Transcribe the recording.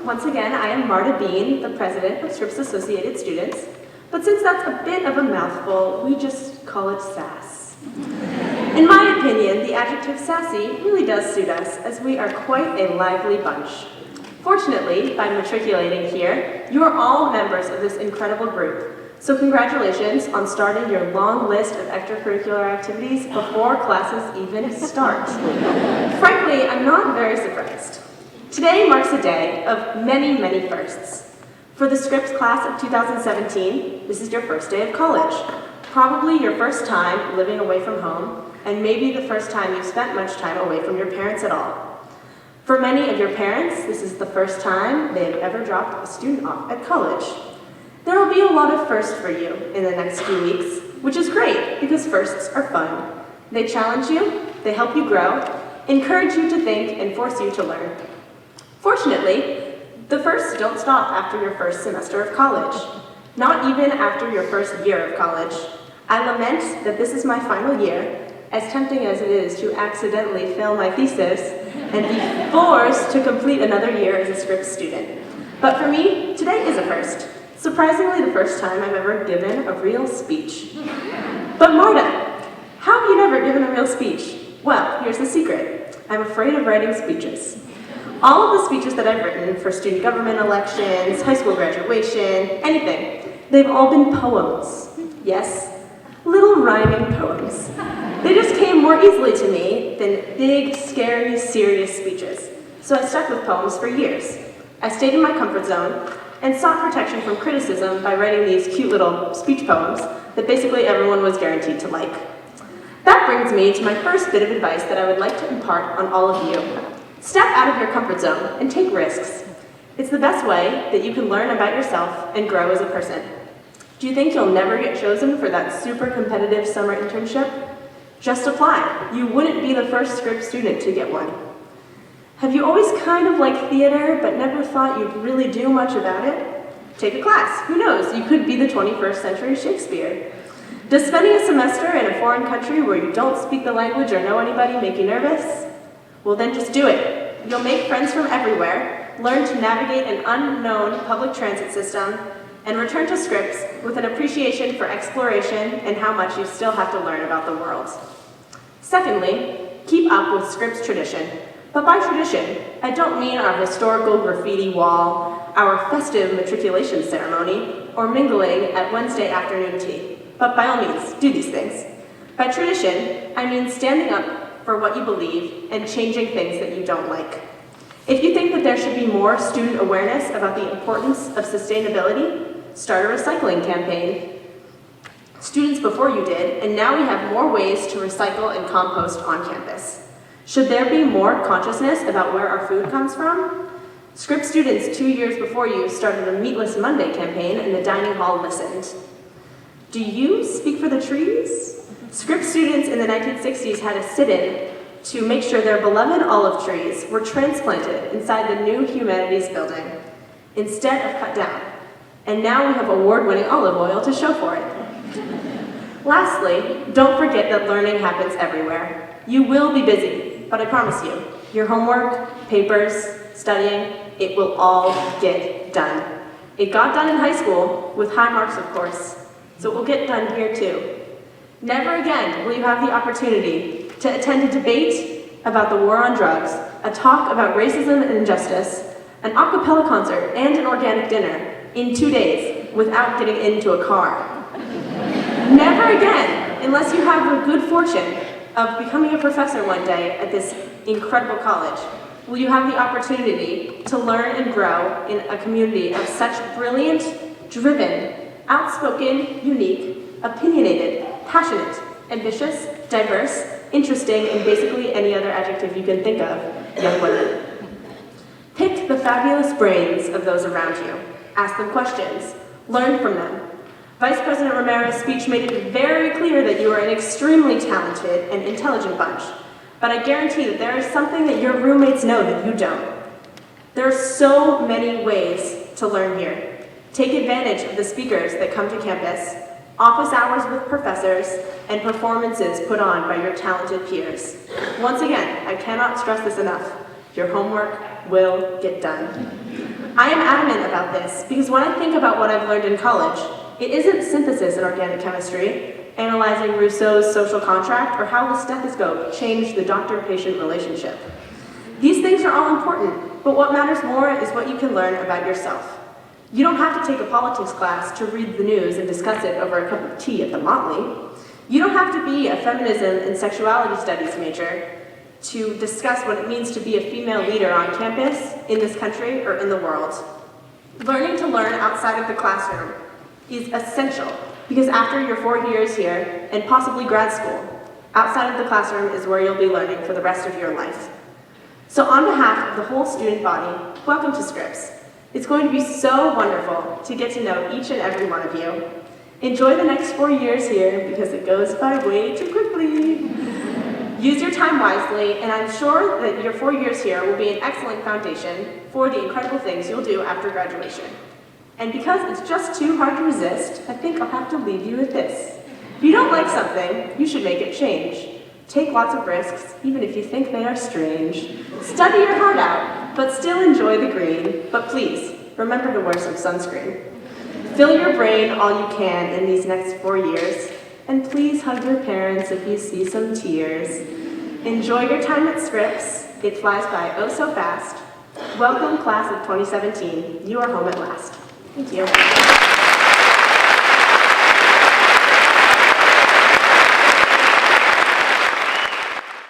Once again, I am Marta Bean, the president of Scripps Associated Students, but since that's a bit of a mouthful, we just call it sass. In my opinion, the adjective sassy really does suit us, as we are quite a lively bunch. Fortunately, by matriculating here, you are all members of this incredible group, so congratulations on starting your long list of extracurricular activities before classes even start. Frankly, I'm not very surprised. Today marks a day of many, many firsts. For the Scripps class of 2017, this is your first day of college. Probably your first time living away from home, and maybe the first time you've spent much time away from your parents at all. For many of your parents, this is the first time they've ever dropped a student off at college. There will be a lot of firsts for you in the next few weeks, which is great because firsts are fun. They challenge you, they help you grow, encourage you to think, and force you to learn. Fortunately, the firsts don't stop after your first semester of college, not even after your first year of college. I lament that this is my final year, as tempting as it is to accidentally fail my thesis and be forced to complete another year as a Scripps student. But for me, today is a first. Surprisingly, the first time I've ever given a real speech. But Marta, how have you never given a real speech? Well, here's the secret. I'm afraid of writing speeches. All of the speeches that I've written for student government elections, high school graduation, anything, they've all been poems. Yes, little rhyming poems. They just came more easily to me than big, scary, serious speeches. So I stuck with poems for years. I stayed in my comfort zone and sought protection from criticism by writing these cute little speech poems that basically everyone was guaranteed to like. That brings me to my first bit of advice that I would like to impart on all of you. Step out of your comfort zone and take risks. It's the best way that you can learn about yourself and grow as a person. Do you think you'll never get chosen for that super competitive summer internship? Just apply. You wouldn't be the first Scripps student to get one. Have you always kind of liked theater, but never thought you'd really do much about it? Take a class. Who knows? You could be the 21st century Shakespeare. Does spending a semester in a foreign country where you don't speak the language or know anybody make you nervous? Well, then just do it. You'll make friends from everywhere, learn to navigate an unknown public transit system, and return to Scripps with an appreciation for exploration and how much you still have to learn about the world. Secondly, keep up with Scripps tradition. But by tradition, I don't mean our historical graffiti wall, our festive matriculation ceremony, or mingling at Wednesday afternoon tea. But by all means, do these things. By tradition, I mean standing up for what you believe and changing things that you don't like. If you think that there should be more student awareness about the importance of sustainability, start a recycling campaign. Students before you did, and now we have more ways to recycle and compost on campus. Should there be more consciousness about where our food comes from? Scripps students 2 years before you started a Meatless Monday campaign and the dining hall listened. Do you speak for the trees? Scripps students in the 1960s had a sit-in to make sure their beloved olive trees were transplanted inside the new humanities building instead of cut down. And now we have award-winning olive oil to show for it. Lastly, don't forget that learning happens everywhere. You will be busy, but I promise you, your homework, papers, studying, it will all get done. It got done in high school, with high marks of course, so it will get done here too. Never again will you have the opportunity to attend a debate about the war on drugs, a talk about racism and injustice, an a cappella concert, and an organic dinner in 2 days without getting into a car. Never again, unless you have the good fortune of becoming a professor one day at this incredible college, will you have the opportunity to learn and grow in a community of such brilliant, driven, outspoken, unique, opinionated, passionate, ambitious, diverse, interesting, and basically any other adjective you can think of, young women. Pick the fabulous brains of those around you. Ask them questions. Learn from them. Vice President Romero's speech made it very clear that you are an extremely talented and intelligent bunch, but I guarantee that there is something that your roommates know that you don't. There are so many ways to learn here. Take advantage of the speakers that come to campus, office hours with professors, and performances put on by your talented peers. Once again, I cannot stress this enough. Your homework will get done. I am adamant about this because when I think about what I've learned in college, it isn't synthesis in organic chemistry, analyzing Rousseau's social contract, or how the stethoscope changed the doctor-patient relationship. These things are all important, but what matters more is what you can learn about yourself. You don't have to take a politics class to read the news and discuss it over a cup of tea at the Motley. You don't have to be a feminism and sexuality studies major to discuss what it means to be a female leader on campus, in this country, or in the world. Learning to learn outside of the classroom is essential because after your 4 years here, and possibly grad school, outside of the classroom is where you'll be learning for the rest of your life. So on behalf of the whole student body, welcome to Scripps. It's going to be so wonderful to get to know each and every one of you. Enjoy the next 4 years here because it goes by way too quickly. Use your time wisely, and I'm sure that your 4 years here will be an excellent foundation for the incredible things you'll do after graduation. And because it's just too hard to resist, I think I'll have to leave you with this. If you don't like something, you should make it change. Take lots of risks, even if you think they are strange. Study your heart out, but still enjoy the green. But please, remember to wear some sunscreen. Fill your brain all you can in these next 4 years. And please hug your parents if you see some tears. Enjoy your time at Scripps. It flies by oh so fast. Welcome, class of 2017. You are home at last. Thank you.